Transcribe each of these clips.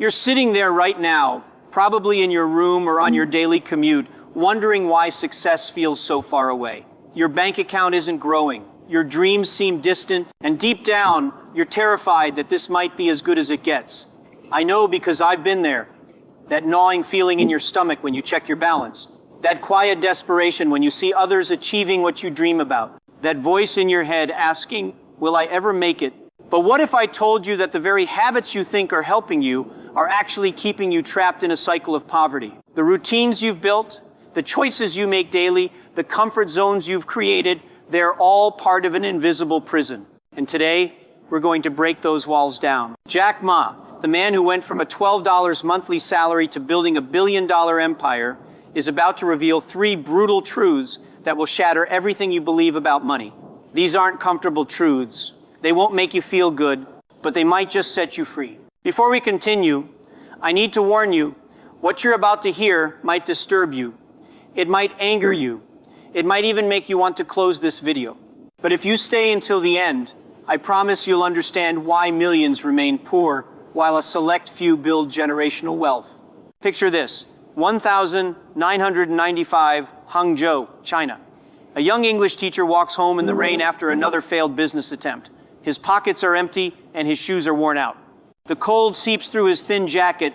You're sitting there right now, probably in your room or on your daily commute, wondering why success feels so far away. Your bank account isn't growing. Your dreams seem distant, and deep down, you're terrified that this might be as good as it gets. I know because I've been there. That gnawing feeling in your stomach when you check your balance. That quiet desperation when you see others achieving what you dream about. That voice in your head asking, will I ever make it? But what if I told you that the very habits you think are helping you are actually keeping you trapped in a cycle of poverty? The routines you've built, the choices you make daily, the comfort zones you've created, they're all part of an invisible prison. And today, we're going to break those walls down. Jack Ma, the man who went from a $12 monthly salary to building $1 billion empire, is about to reveal 3 brutal truths that will shatter everything you believe about money. These aren't comfortable truths. They won't make you feel good, but they might just set you free. Before we continue, I need to warn you, what you're about to hear might disturb you. It might anger you. It might even make you want to close this video. But if you stay until the end, I promise you'll understand why millions remain poor while a select few build generational wealth. Picture this, 1995, Hangzhou, China. A young English teacher walks home in the rain after another failed business attempt. His pockets are empty and his shoes are worn out. The cold seeps through his thin jacket,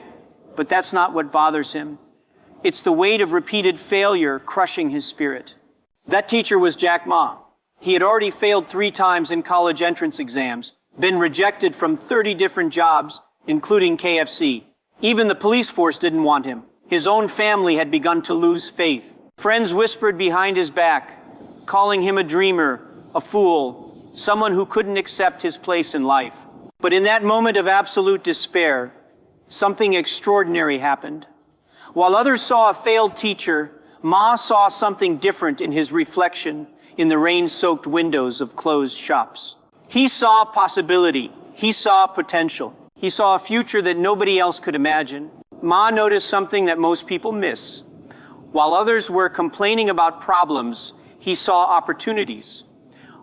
but that's not what bothers him. It's the weight of repeated failure crushing his spirit. That teacher was Jack Ma. He had already failed 3 times in college entrance exams, been rejected from 30 different jobs, including KFC. Even the police force didn't want him. His own family had begun to lose faith. Friends whispered behind his back, calling him a dreamer, a fool, someone who couldn't accept his place in life. But in that moment of absolute despair, something extraordinary happened. While others saw a failed teacher, Ma saw something different in his reflection in the rain-soaked windows of closed shops. He saw possibility. He saw potential. He saw a future that nobody else could imagine. Ma noticed something that most people miss. While others were complaining about problems, he saw opportunities.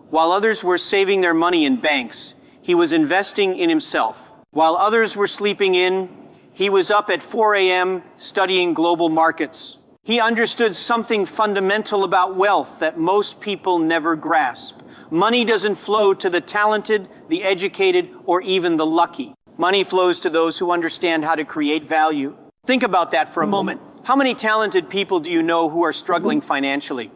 While others were saving their money in banks, he was investing in himself. While others were sleeping in, he was up at 4 a.m. studying global markets. He understood something fundamental about wealth that most people never grasp. Money doesn't flow to the talented, the educated, or even the lucky. Money flows to those who understand how to create value. Think about that for a moment. How many talented people do you know who are struggling financially?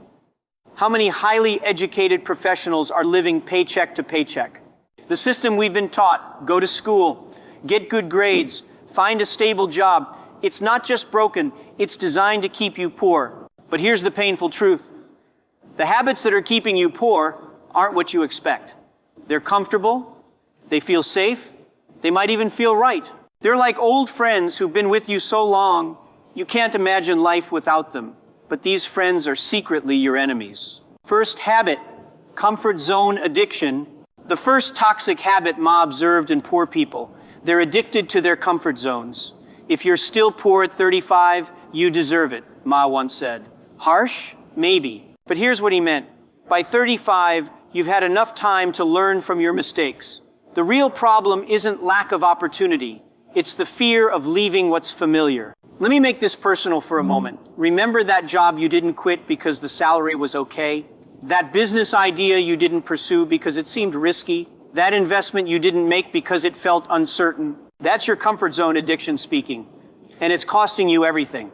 How many highly educated professionals are living paycheck to paycheck? The system we've been taught, go to school, get good grades, find a stable job, it's not just broken, it's designed to keep you poor. But here's the painful truth. The habits that are keeping you poor aren't what you expect. They're comfortable, they feel safe, they might even feel right. They're like old friends who've been with you so long, you can't imagine life without them. But these friends are secretly your enemies. First habit, comfort zone addiction. The first toxic habit Ma observed in poor people. They're addicted to their comfort zones. If you're still poor at 35, you deserve it, Ma once said. Harsh? Maybe. But here's what he meant. By 35, you've had enough time to learn from your mistakes. The real problem isn't lack of opportunity. It's the fear of leaving what's familiar. Let me make this personal for a moment. Remember that job you didn't quit because the salary was okay? That business idea you didn't pursue because it seemed risky? That investment you didn't make because it felt uncertain? That's your comfort zone addiction speaking. And it's costing you everything.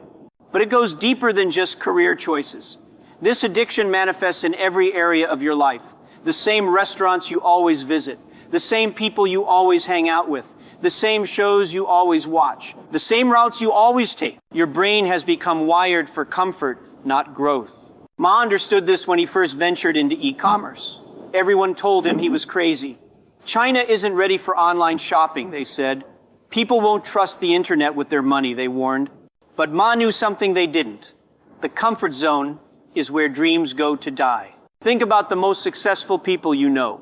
But it goes deeper than just career choices. This addiction manifests in every area of your life. The same restaurants you always visit. The same people you always hang out with. The same shows you always watch. The same routes you always take. Your brain has become wired for comfort, not growth. Ma understood this when he first ventured into e-commerce. Everyone told him he was crazy. China isn't ready for online shopping, they said. People won't trust the internet with their money, they warned. But Ma knew something they didn't. The comfort zone is where dreams go to die. Think about the most successful people you know.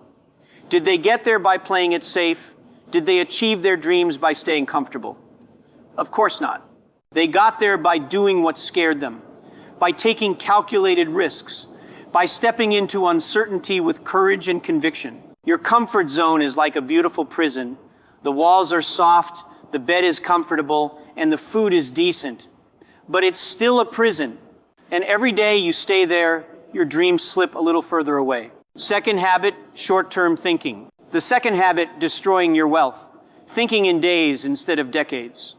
Did they get there by playing it safe? Did they achieve their dreams by staying comfortable? Of course not. They got there by doing what scared them, by taking calculated risks, by stepping into uncertainty with courage and conviction. Your comfort zone is like a beautiful prison. The walls are soft, the bed is comfortable, and the food is decent. But it's still a prison, and every day you stay there, your dreams slip a little further away. Second habit, short-term thinking. The second habit, destroying your wealth. Thinking in days instead of decades.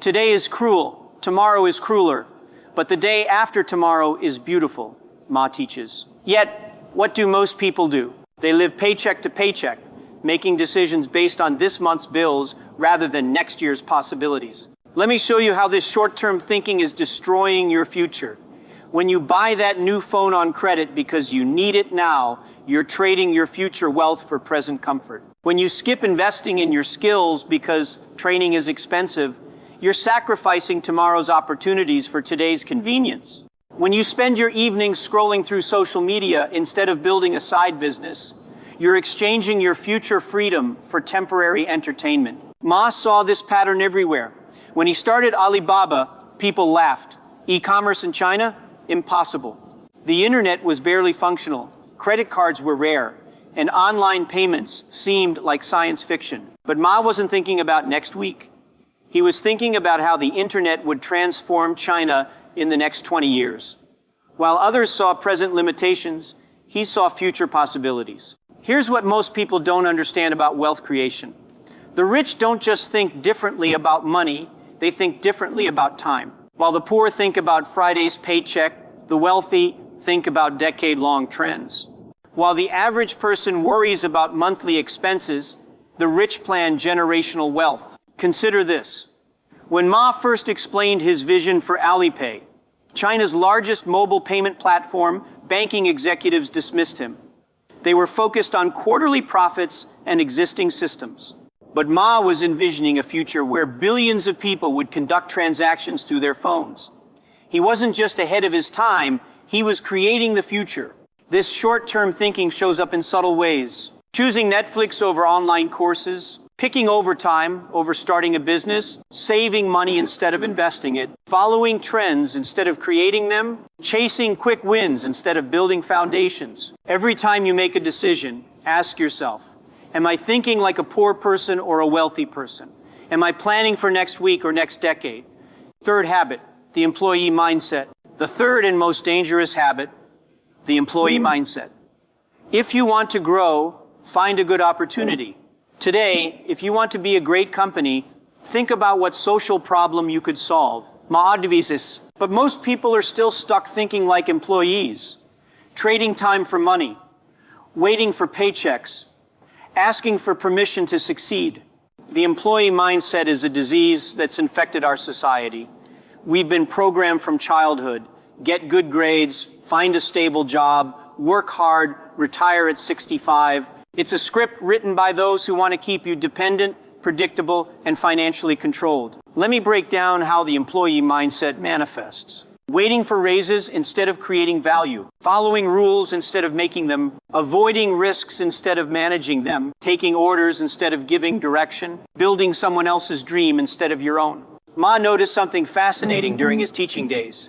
Today is cruel, tomorrow is crueler, but the day after tomorrow is beautiful, Ma teaches. Yet, what do most people do? They live paycheck to paycheck, making decisions based on this month's bills rather than next year's possibilities. Let me show you how this short-term thinking is destroying your future. When you buy that new phone on credit because you need it now, you're trading your future wealth for present comfort. When you skip investing in your skills because training is expensive, you're sacrificing tomorrow's opportunities for today's convenience. When you spend your evenings scrolling through social media instead of building a side business, you're exchanging your future freedom for temporary entertainment. Ma saw this pattern everywhere. When he started Alibaba, people laughed. E-commerce in China? Impossible. The internet was barely functional. Credit cards were rare. And online payments seemed like science fiction. But Ma wasn't thinking about next week. He was thinking about how the internet would transform China in the next 20 years. While others saw present limitations, he saw future possibilities. Here's what most people don't understand about wealth creation. The rich don't just think differently about money, they think differently about time. While the poor think about Friday's paycheck, the wealthy think about decade-long trends. While the average person worries about monthly expenses, the rich plan generational wealth. Consider this. When Ma first explained his vision for Alipay, China's largest mobile payment platform, banking executives dismissed him. They were focused on quarterly profits and existing systems. But Ma was envisioning a future where billions of people would conduct transactions through their phones. He wasn't just ahead of his time, he was creating the future. This short-term thinking shows up in subtle ways. Choosing Netflix over online courses, picking overtime over starting a business, saving money instead of investing it, following trends instead of creating them, chasing quick wins instead of building foundations. Every time you make a decision, ask yourself, am I thinking like a poor person or a wealthy person? Am I planning for next week or next decade? Third habit, the employee mindset. The third and most dangerous habit, the employee mindset. If you want to grow, find a good opportunity. Today, if you want to be a great company, think about what social problem you could solve. Maadvisis. But most people are still stuck thinking like employees, trading time for money, waiting for paychecks, asking for permission to succeed. The employee mindset is a disease that's infected our society. We've been programmed from childhood. Get good grades, find a stable job, work hard, retire at 65. It's a script written by those who want to keep you dependent, predictable, and financially controlled. Let me break down how the employee mindset manifests. Waiting for raises instead of creating value. Following rules instead of making them. Avoiding risks instead of managing them. Taking orders instead of giving direction. Building someone else's dream instead of your own. Ma noticed something fascinating during his teaching days.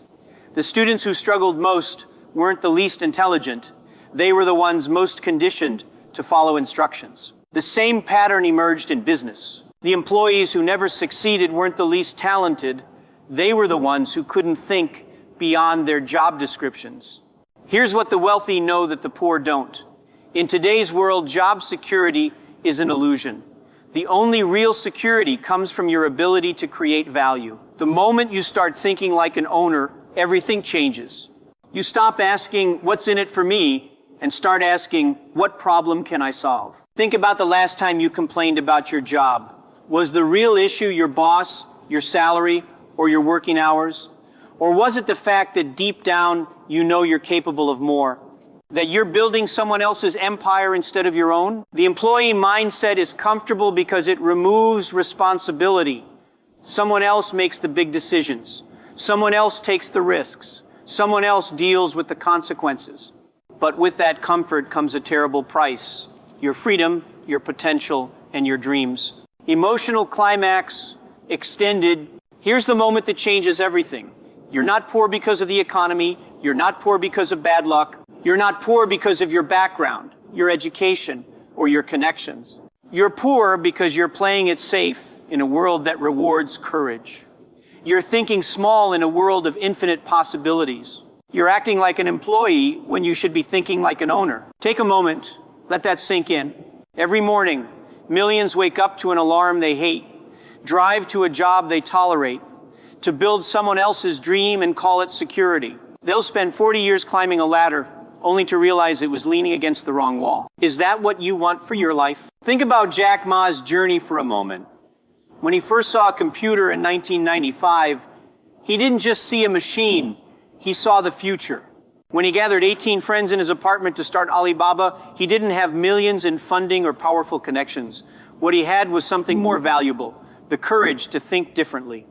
The students who struggled most weren't the least intelligent. They were the ones most conditioned to follow instructions. The same pattern emerged in business. The employees who never succeeded weren't the least talented. They were the ones who couldn't think beyond their job descriptions. Here's what the wealthy know that the poor don't. In today's world, job security is an illusion. The only real security comes from your ability to create value. The moment you start thinking like an owner, everything changes. You stop asking, what's in it for me? And start asking, what problem can I solve? Think about the last time you complained about your job. Was the real issue your boss, your salary, or your working hours? Or was it the fact that deep down you know you're capable of more? That you're building someone else's empire instead of your own? The employee mindset is comfortable because it removes responsibility. Someone else makes the big decisions. Someone else takes the risks. Someone else deals with the consequences. But with that comfort comes a terrible price. Your freedom, your potential, and your dreams. Emotional climax, extended. Here's the moment that changes everything. You're not poor because of the economy. You're not poor because of bad luck. You're not poor because of your background, your education, or your connections. You're poor because you're playing it safe in a world that rewards courage. You're thinking small in a world of infinite possibilities. You're acting like an employee when you should be thinking like an owner. Take a moment, let that sink in. Every morning, millions wake up to an alarm they hate, drive to a job they tolerate, to build someone else's dream and call it security. They'll spend 40 years climbing a ladder, only to realize it was leaning against the wrong wall. Is that what you want for your life? Think about Jack Ma's journey for a moment. When he first saw a computer in 1995, he didn't just see a machine, he saw the future. When he gathered 18 friends in his apartment to start Alibaba, he didn't have millions in funding or powerful connections. What he had was something more valuable, the courage to think differently.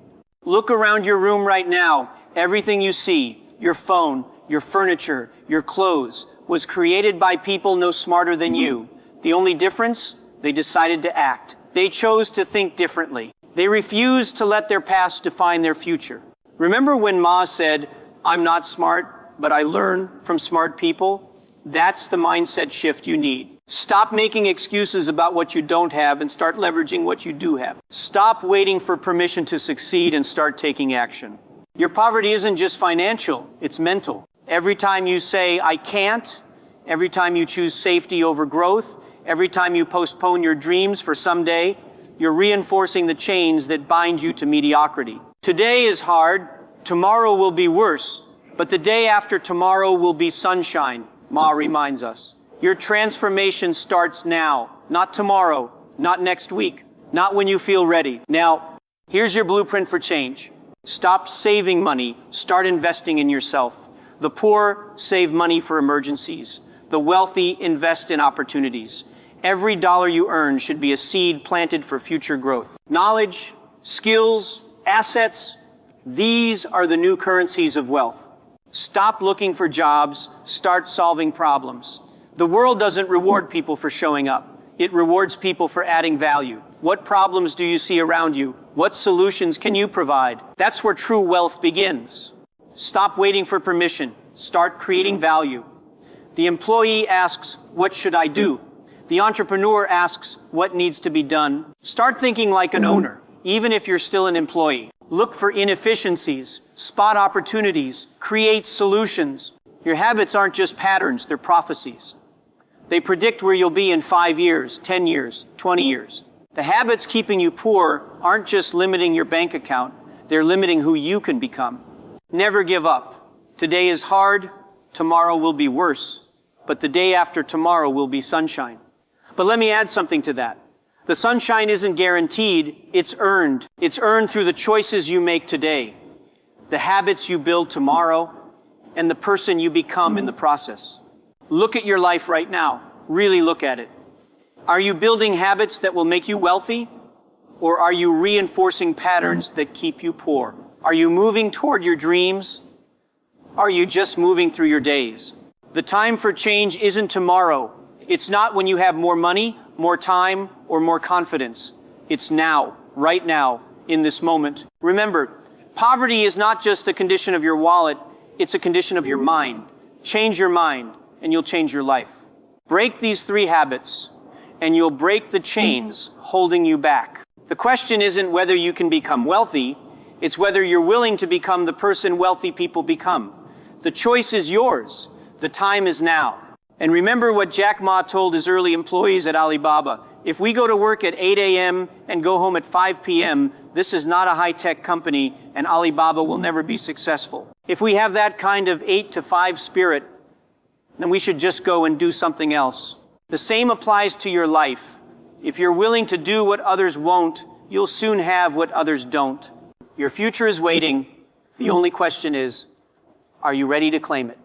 Look around your room right now. Everything you see, your phone, your furniture, your clothes, was created by people no smarter than you. The only difference? They decided to act. They chose to think differently. They refused to let their past define their future. Remember when Ma said, "I'm not smart, but I learn from smart people"? That's the mindset shift you need. Stop making excuses about what you don't have and start leveraging what you do have. Stop waiting for permission to succeed and start taking action. Your poverty isn't just financial, it's mental. Every time you say, "I can't," every time you choose safety over growth, every time you postpone your dreams for someday, you're reinforcing the chains that bind you to mediocrity. Today is hard, tomorrow will be worse, but the day after tomorrow will be sunshine, Ma reminds us. Your transformation starts now, not tomorrow, not next week, not when you feel ready. Now, here's your blueprint for change. Stop saving money, start investing in yourself. The poor save money for emergencies. The wealthy invest in opportunities. Every dollar you earn should be a seed planted for future growth. Knowledge, skills, assets, these are the new currencies of wealth. Stop looking for jobs, start solving problems. The world doesn't reward people for showing up. It rewards people for adding value. What problems do you see around you? What solutions can you provide? That's where true wealth begins. Stop waiting for permission. Start creating value. The employee asks, "What should I do?" The entrepreneur asks, "What needs to be done?" Start thinking like an owner, even if you're still an employee. Look for inefficiencies, spot opportunities, create solutions. Your habits aren't just patterns, they're prophecies. They predict where you'll be in 5 years, 10 years, 20 years. The habits keeping you poor aren't just limiting your bank account, they're limiting who you can become. Never give up. Today is hard, tomorrow will be worse, but the day after tomorrow will be sunshine. But let me add something to that. The sunshine isn't guaranteed, it's earned. It's earned through the choices you make today, the habits you build tomorrow, and the person you become in the process. Look at your life right now. Really look at it. Are you building habits that will make you wealthy? Or are you reinforcing patterns that keep you poor? Are you moving toward your dreams? Are you just moving through your days? The time for change isn't tomorrow. It's not when you have more money, more time, or more confidence. It's now, right now, in this moment. Remember, poverty is not just a condition of your wallet, it's a condition of your mind. Change your mind, and you'll change your life. Break these 3 habits, and you'll break the chains holding you back. The question isn't whether you can become wealthy, it's whether you're willing to become the person wealthy people become. The choice is yours. The time is now. And remember what Jack Ma told his early employees at Alibaba. If we go to work at 8 a.m. and go home at 5 p.m., this is not a high-tech company, and Alibaba will never be successful. If we have that kind of 8 to 5 spirit, then we should just go and do something else. The same applies to your life. If you're willing to do what others won't, you'll soon have what others don't. Your future is waiting. The only question is, are you ready to claim it?